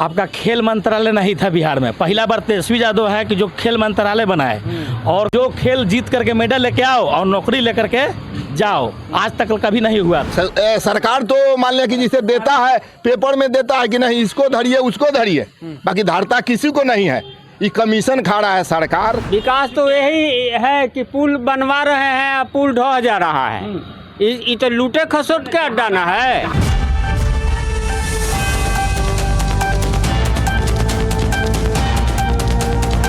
आपका खेल मंत्रालय नहीं था बिहार में। पहला बार तेजस्वी यादव है कि जो खेल मंत्रालय बनाए और जो खेल जीत करके मेडल लेके आओ और नौकरी लेकर के जाओ, आज तक कभी नहीं हुआ। सरकार तो मान लिया कि जिसे देता है पेपर में देता है कि नहीं इसको धरिए उसको धरिए, बाकी धारता किसी को नहीं है। ये कमीशन खा रहा है सरकार। विकास तो यही है कि पुल बनवा रहे हैं, पुल ढह जा रहा है। ये तो लूटे खसोट के अड्डा ना है।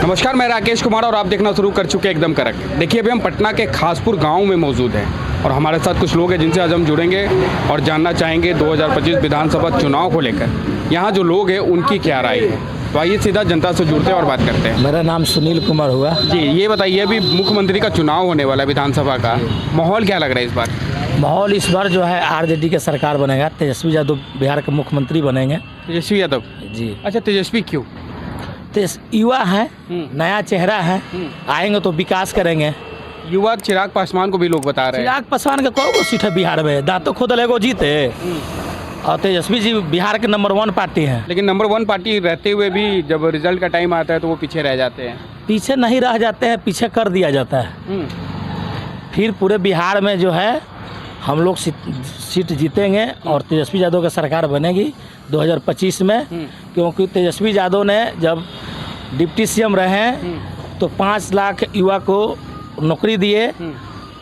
नमस्कार, मैं राकेश कुमार और आप देखना शुरू कर चुके हैं एकदम करेक्ट। देखिए, अभी हम पटना के खासपुर गांव में मौजूद हैं और हमारे साथ कुछ लोग हैं जिनसे आज हम जुड़ेंगे और जानना चाहेंगे 2025 विधानसभा चुनाव को लेकर यहाँ जो लोग हैं उनकी क्या राय है। तो आइए सीधा जनता से जुड़ते हैं और बात करते हैं। मेरा नाम सुनील कुमार हुआ जी। ये बताइए, अभी मुख्यमंत्री का चुनाव होने वाला है विधानसभा का, माहौल क्या लग रहा है इस बार? माहौल इस बार जो है आरजेडी के सरकार बनेगा, तेजस्वी यादव बिहार के मुख्यमंत्री बनेंगे। तेजस्वी यादव जी। अच्छा, तेजस्वी क्यों? युवा है, नया चेहरा है, आएंगे तो विकास करेंगे। युवा चिराग पासवान को भी लोग बता रहे हैं। चिराग पासवान के कौन सीट है बिहार में? दांतों खोद लेगो जीते। और तेजस्वी जी बिहार के नंबर 1 पार्टी है। लेकिन नंबर 1 पार्टी रहते हुए भी जब रिजल्ट का टाइम आता है तो वो पीछे रह जाते हैं। पीछे नहीं रह जाते हैं, पीछे कर दिया जाता है। फिर पूरे बिहार में जो है हम लोग सीट जीतेंगे और तेजस्वी यादव की सरकार बनेगी 2025 में। क्योंकि तेजस्वी यादव ने जब डिप्टी सीएम रहे तो 5 लाख युवा को नौकरी दिए।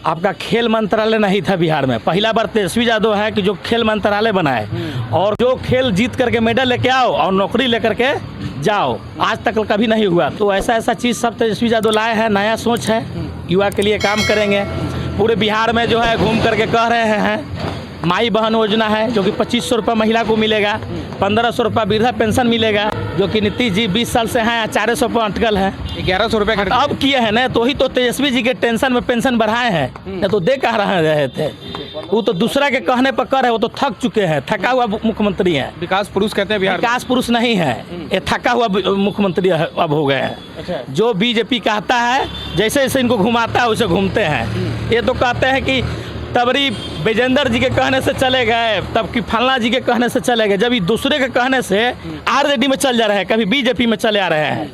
आपका खेल मंत्रालय नहीं था बिहार में। पहला बार तेजस्वी यादव है कि जो खेल मंत्रालय बनाए और जो खेल जीत करके मेडल लेके आओ और नौकरी लेकर के जाओ, आज तक कभी नहीं हुआ। तो ऐसा चीज़ सब तेजस्वी यादव लाए हैं, नया सोच है, युवा के लिए काम करेंगे। पूरे बिहार में जो है घूम करके कह रहे हैं माई बहन योजना है जो कि 2500 रुपये महिला को मिलेगा, 1500 रुपये वृद्धा पेंशन मिलेगा, जो कि नीतीश जी 20 साल से हैं, 400 पर अटकल है। 1100 रुपये अब किए हैं ना, तो ही तो तेजस्वी जी के टेंशन में पेंशन बढ़ाए हैं, तो दे कह रहे थे। वो तो दूसरा के कहने पर कर है, वो तो थक चुके हैं, थका हुआ मुख्यमंत्री हैं। विकास पुरुष कहते हैं बिहार। विकास पुरुष नहीं है, ये थका हुआ मुख्यमंत्री अब हो गए हैं। अच्छा। जो बीजेपी कहता है जैसे जैसे इनको घुमाता है वैसे घूमते हैं। ये तो कहते हैं कि तबरी विजेंद्र जी के कहने से चले गए, तब कि फलना जी के कहने से चले गए, जब ये दूसरे के कहने से आरजेडी में चल जा रहे हैं, कभी बीजेपी में चले आ रहे हैं।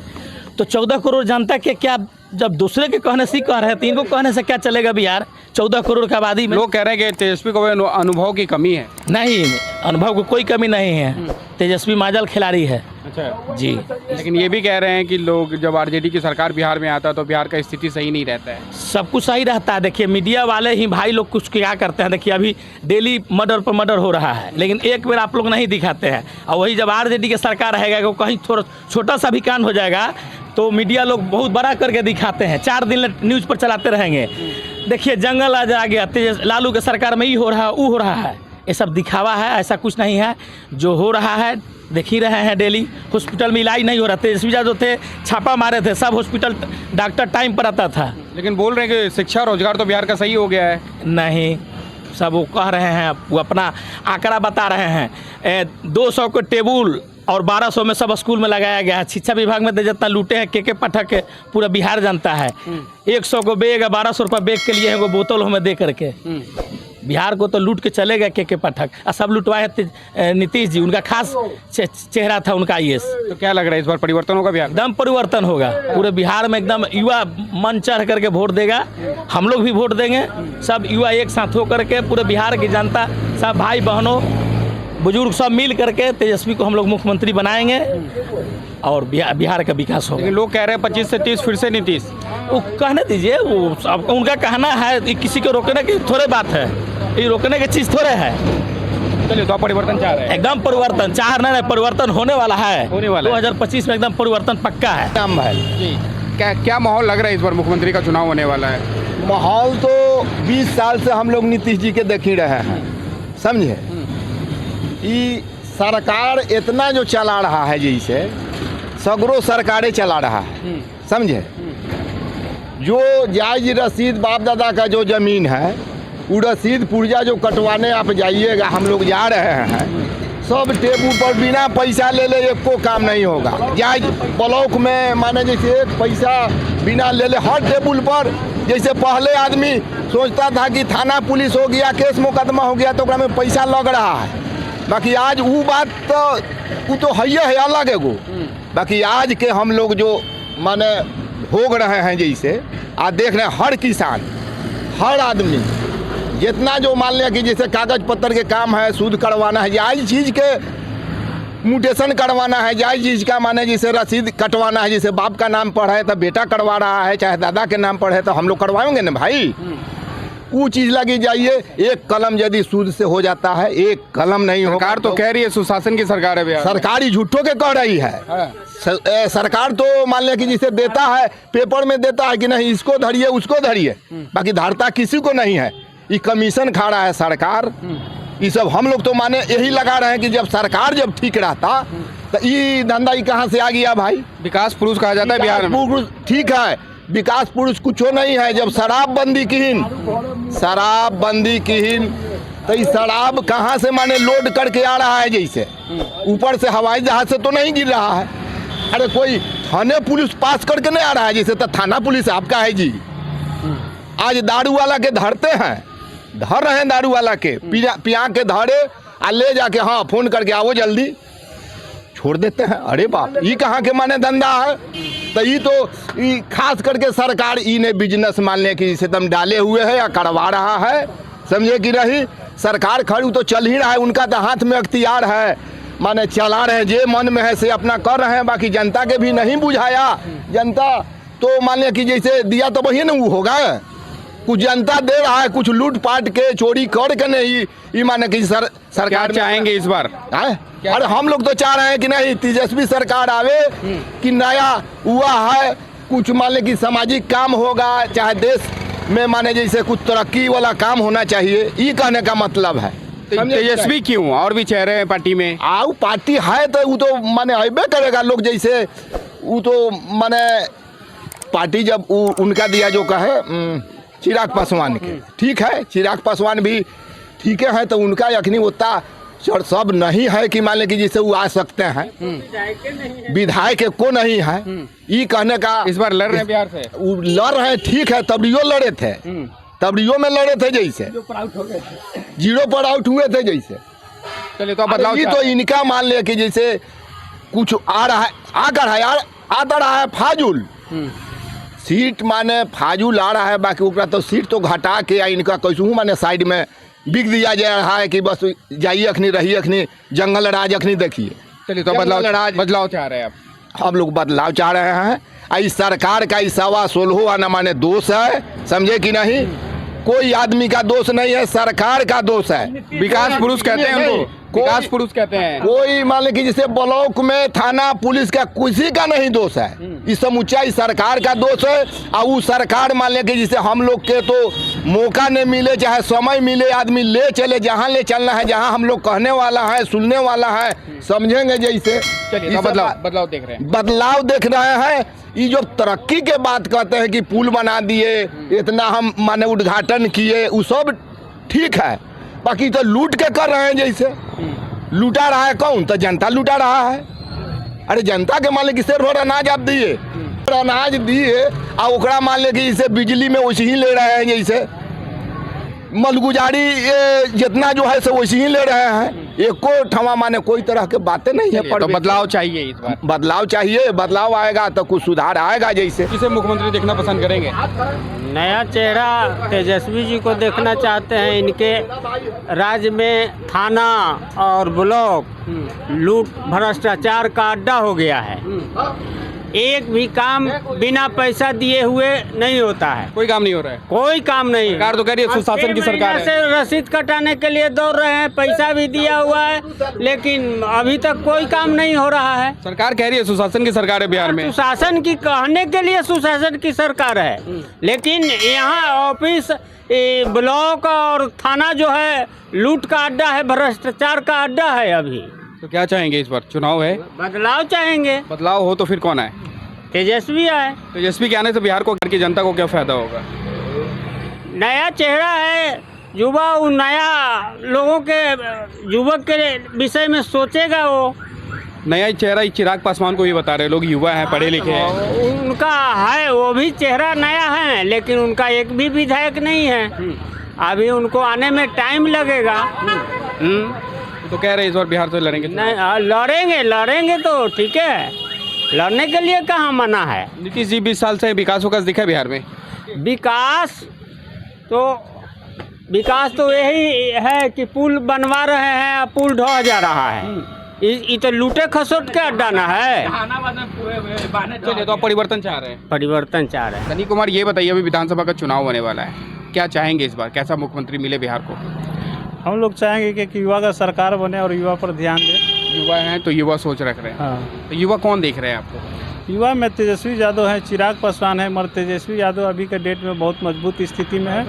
तो 14 करोड़ जनता के क्या, जब दूसरे के कहने से ही कह रहे हैं तो इनको कहने से क्या चलेगा बिहार 14 करोड़ की आबादी में? लोग कह रहे हैं कि तेजस्वी को अनुभव की कमी है। नहीं, अनुभव को कोई कमी नहीं है। तेजस्वी माजल खिलाड़ी है। अच्छा जी। लेकिन ये भी कह रहे हैं कि लोग जब आरजेडी की सरकार बिहार में आता है तो बिहार का स्थिति सही नहीं रहता है। सब कुछ सही रहता है। देखिए, मीडिया वाले ही भाई लोग कुछ क्या करते हैं। देखिए, अभी डेली मर्डर पर मर्डर हो रहा है, लेकिन एक बार आप लोग नहीं दिखाते हैं। और वही जब आरजेडी की सरकार रहेगा, कहीं थोड़ा छोटा सा भी कांड हो जाएगा तो मीडिया लोग बहुत बड़ा करके दिखाते हैं, 4 दिन न्यूज़ पर चलाते रहेंगे। देखिए, जंगल आ गया, लालू के सरकार में ये हो रहा है, वो हो रहा है, ये सब दिखावा है, ऐसा कुछ नहीं है। जो हो रहा है देख ही रहे हैं। डेली हॉस्पिटल में इलाज नहीं हो रहा। तेजस्वी यादव थे, छापा मारे थे, सब हॉस्पिटल डॉक्टर टाइम पर आता था। लेकिन बोल रहे हैं कि शिक्षा रोजगार तो बिहार का सही हो गया है। नहीं, सब वो कह रहे हैं, वो अपना आंकड़ा बता रहे हैं। 200 को टेबुल और 1200 में सब स्कूल में लगाया गया है। शिक्षा विभाग में जितना लूटे हैं के पाठक के पूरा बिहार जानता है। 100 को बैग 1200 रुपये बैग के लिए है वो बोतल हमें दे करके। बिहार को तो लूट के चले गए के पाठक, और सब लुटवाए नीतीश जी। उनका खास चेहरा था उनका। ये तो क्या लग रहा है इस बार परिवर्तन होगा बिहार? एकदम परिवर्तन होगा पूरे बिहार में। एकदम युवा मन चढ़ करके वोट देगा, हम लोग भी वोट देंगे। सब युवा एक साथ होकर के पूरे बिहार की जनता, सब भाई बहनों बुजुर्ग सब मिल करके तेजस्वी को हम लोग मुख्यमंत्री बनाएंगे और बिहार का विकास होगा। लेकिन लोग कह रहे हैं 25 से 30 फिर से नीतीश। वो कहने दीजिए, वो सब उनका कहना है। किसी को रोकने की थोड़े बात है, ये रोकने की चीज़ थोड़े है। चलिए, तो आप परिवर्तन चाह रहे हैं? एकदम परिवर्तन चाह रहे हैं, परिवर्तन होने वाला है। 2025 में एकदम परिवर्तन पक्का है। नाम है जी। क्या माहौल लग रहा है इस बार मुख्यमंत्री का चुनाव होने वाला है? माहौल तो 20 साल से हम लोग नीतीश जी के देख ही रहे हैं, समझे। ये सरकार इतना जो चला रहा है, जैसे सगरो सरकारें चला रहा है, समझे। जो जायज रसीद बाप दादा का जो ज़मीन है, वो रसीद पुर्जा जो कटवाने आप जाइएगा, हम लोग जा रहे हैं, सब टेबल पर बिना पैसा ले एको काम नहीं होगा। जायज ब्लॉक में माने जैसे एक पैसा बिना ले हर टेबल पर। जैसे पहले आदमी सोचता था कि थाना पुलिस हो गया, केस मुकदमा हो गया तो में पैसा लग रहा है, बाकी आज वो बात तो वो तो है अलग एगो। बाकी आज के हम लोग जो माने भोग रहे हैं जैसे आज देख रहे हैं, हर किसान हर आदमी जितना जो मान लिया कि जैसे कागज पत्र के काम है, सूद करवाना है, जायज चीज़ के म्यूटेशन करवाना है, जायज चीज़ का माने जैसे रसीद कटवाना है, जैसे बाप का नाम पर है तो बेटा करवा रहा है, चाहे दादा के नाम पर है तो हम लोग करवाएंगे ना भाई। वो चीज़ लगी जाइए, एक कलम यदि सूद से हो जाता है, एक कलम नहीं होगा। सरकार तो कह रही है सुशासन की सरकार है बिहार में। सरकारी झूठों के कह रही है। सरकार तो मान लिया कि जिसे देता है पेपर में देता है कि नहीं इसको धरिए उसको धरिए, बाकी धारता किसी को नहीं है। ये कमीशन खा रहा है सरकार। ये सब हम लोग तो माने यही लगा रहे हैं कि जब सरकार जब ठीक रहता तो ये धंधा ही कहाँ से आ गया भाई। विकास पुरुष कहा जाता है बिहार में। ठीक है, विकास पुरुष कुछ नहीं है। जब शराबबंदी की तो ये शराब कहाँ से माने लोड करके आ रहा है, जैसे ऊपर से हवाई जहाज से तो नहीं गिर रहा है। अरे कोई थाने पुलिस पास करके नहीं आ रहा है, जैसे तो थाना पुलिस आपका है जी। आज दारू वाला के धरते हैं, धर रहे हैं दारू वाला के, पिया के धरे आ ले जाके हाँ फोन करके आओ जल्दी छोड़ देते हैं। अरे बाप, ये कहाँ के माने धंधा है। तो ये तो ये खास करके सरकार इन्हें बिजनेस मान ले कि इसे दम डाले हुए है या करवा रहा है, समझे कि नहीं। सरकार खड़ी तो चल ही रहा है, उनका तो हाथ में अख्तियार है, माने चला रहे हैं, जे मन में है से अपना कर रहे हैं। बाकी जनता के भी नहीं बुझाया। जनता तो मान लिया कि जैसे दिया तो वही ना वो होगा, कुछ जनता दे रहा है, कुछ लूट पाट के चोरी कर के नहीं। ये माने कि सरकार चाहेंगे इस बार। अरे हम लोग तो चाह रहे हैं कि नहीं तेजस्वी सरकार आवे, कि नया हुआ है कुछ मान ले कि सामाजिक काम होगा, चाहे देश में माने जैसे कुछ तरक्की वाला काम होना चाहिए। ये कहने का मतलब है। तेजस्वी क्यों, और भी चेहरे हैं पार्टी में। आओ पार्टी है तो वो तो माने अबे करेगा लोग, जैसे वो तो माने पार्टी जब उनका दिया जो कहे चिराग पासवान के, ठीक है चिराग पासवान भी ठीक है तो उनका यखनी उतना सब नहीं है कि मान ले कि जिससे वो आ सकते हैं। विधायक को नहीं है, ये कहने का। इस बार लड़ रहे हैं बिहार से, वो लड़ रहे हैं ठीक है, तबड़ियो लड़े थे, तबड़ियो में लड़े थे जैसे जीरो पर आउट हुए थे जैसे। चलिए तो बदलाव। ये तो इनका मान ले कि जैसे कुछ आ रहा है, आकर है यार, आता रहा है फाजुल सीट माने फाजुल आ रहा है। बाकी उकरा तो सीट तो घटा के या इनका कैसे माने साइड में बिक दिया जा रहा है कि बस जाइए अखनी रहिए, अखनी जंगल राज अखनी देखिए। चलिए तो बदलाव चाह रहे हैं आप। हम लोग बदलाव चाह रहे हैं। इस सरकार का इस 16.25 आना माने दोष है, समझे कि नहीं। कोई आदमी का दोष नहीं है, सरकार का दोष है। विकास पुरुष कहते हैं उनको, विकास पुरुष कहते हैं। कोई मान ले कि जैसे ब्लॉक में थाना पुलिस का किसी का नहीं दोष है, इस समूचा इस सरकार का दोष है। और वो सरकार मान ले कि जैसे हम लोग के तो मौका नहीं मिले, चाहे समय मिले, आदमी ले चले जहाँ ले चलना है, जहाँ हम लोग कहने वाला है सुनने वाला है, समझेंगे जैसे। चलिए बदलाव देख रहे हैं, बदलाव देख रहे हैं। ये जो तरक्की के बात कहते हैं कि पुल बना दिए, इतना हम माने उद्घाटन किए, वो सब ठीक है। बाकी तो लूट के कर रहे हैं, जैसे लूटा रहा है कौन, तो जनता लूटा रहा है। अरे जनता के मान ले कि सिर्फ अनाज आप दिए, अनाज दिए और ओकरा मान ले कि जैसे बिजली में वैसे ही ले रहे हैं, जैसे मलगुजारी जितना जो है सो वैसे ही ले रहे हैं। एको ठमा माने कोई तरह के बातें नहीं है। तो बदलाव चाहिए इस बार। बदलाव चाहिए, बदलाव आएगा तो कुछ सुधार आएगा। जैसे किसे मुख्यमंत्री देखना पसंद करेंगे। नया चेहरा तेजस्वी जी को देखना चाहते हैं। इनके राज्य में थाना और ब्लॉक लूट भ्रष्टाचार का अड्डा हो गया है। एक भी काम बिना पैसा दिए हुए नहीं होता है, कोई काम नहीं हो रहा है, कोई काम नहीं। सरकार तो कह रही है सुशासन की सरकार है। से रसीद कटाने के लिए दौड़ रहे हैं, पैसा भी दिया हुआ है, लेकिन अभी तक कोई काम नहीं हो रहा है। सरकार कह रही है सुशासन की सरकार है बिहार में। सुशासन की कहने के लिए सुशासन की सरकार है, लेकिन यहाँ ऑफिस ब्लॉक और थाना जो है लूट का अड्डा है, भ्रष्टाचार का अड्डा है। अभी तो क्या चाहेंगे इस बार, चुनाव है, बदलाव चाहेंगे। बदलाव हो तो फिर कौन आए। तेजस्वी आए। तेजस्वी के आने से बिहार को, की जनता को क्या फायदा होगा। नया चेहरा है, युवा नया लोगों के युवक के विषय में सोचेगा। वो नया चेहरा चिराग पासवान को ही बता रहे लोग, युवा है, पढ़े लिखे हैं। उनका है, वो भी चेहरा नया है, लेकिन उनका एक भी विधायक नहीं है। अभी उनको आने में टाइम लगेगा। तो कह रहे हैं इस बार बिहार से लड़ेंगे चुनाव। नहीं लड़ेंगे तो ठीक है, लड़ने के लिए कहाँ मना है। नीतीश जी 20 साल से विकास विकास दिखा है बिहार में। विकास तो यही है कि पुल बनवा रहे हैं, पुल ढह जा रहा है। ये तो लूटे खसोट के अड्डा ना है। चलिए, तो आप परिवर्तन चाह रहे हैं। परिवर्तन चाह रहे हैं। सनी कुमार, ये बताइए, अभी विधानसभा का चुनाव होने वाला है, क्या चाहेंगे इस बार, कैसा मुख्यमंत्री मिले बिहार को? हम लोग चाहेंगे कि युवा का सरकार बने और युवा पर ध्यान दे। युवा हैं तो युवा सोच रख रहे हैं। हाँ, तो युवा कौन देख रहे हैं आपको? युवा में तेजस्वी यादव है, चिराग पासवान है, मगर तेजस्वी यादव अभी के डेट में बहुत मजबूत स्थिति में है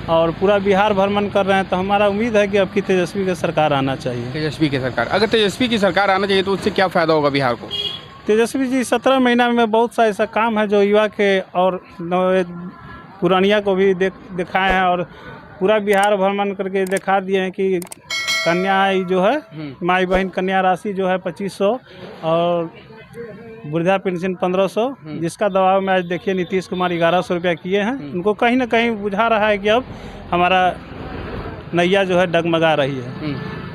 और पूरा बिहार भ्रमण कर रहे हैं। तो हमारा उम्मीद है कि अब की तेजस्वी की सरकार आना चाहिए। तेजस्वी की सरकार, अगर तेजस्वी की सरकार आना चाहिए तो उससे क्या फ़ायदा होगा बिहार को? तेजस्वी जी 17 महीना में बहुत सा ऐसा काम है जो युवा के और पुरानिया को भी दिखाए हैं और पूरा बिहार भ्रमण करके दिखा दिए हैं कि कन्या जो है, माई बहन कन्या राशि जो है 2500 और वृद्धा पेंशन 1500, जिसका दबाव में आज देखिए नीतीश कुमार 1100 रुपया किए हैं। उनको कहीं ना कहीं बुझा रहा है कि अब हमारा नैया जो है डगमगा रही है।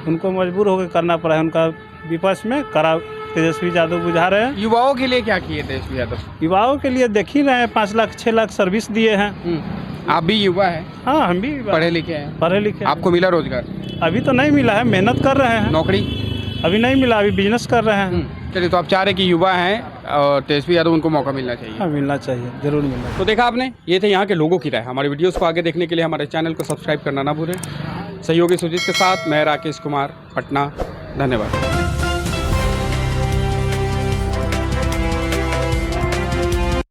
उनको मजबूर होकर करना पड़ा है, उनका विपक्ष में कड़ा तेजस्वी यादव बुझा रहे हैं। युवाओं के लिए क्या किए तेजस्वी यादव? युवाओं के लिए देख ही रहे हैं, 5 लाख 6 लाख सर्विस दिए हैं। आप भी युवा हैं? हाँ, हम भी पढ़े लिखे हैं? पढ़े लिखे। आपको मिला रोजगार? अभी तो नहीं मिला है, मेहनत कर रहे हैं। नौकरी अभी नहीं मिला, अभी बिजनेस कर रहे हैं। चलिए, तो आप चाह रहे हैं कि युवा हैं और तेजस्वी यादव, उनको मौका मिलना चाहिए। हाँ, मिलना चाहिए, जरूर मिलना चाहिए। तो देखा आपने, ये थे यहाँ के लोगों की राय। हमारे वीडियोस को आगे देखने के लिए हमारे चैनल को सब्सक्राइब करना ना भूलें। सहयोगी सुजीत के साथ मैं राकेश कुमार, पटना। धन्यवाद।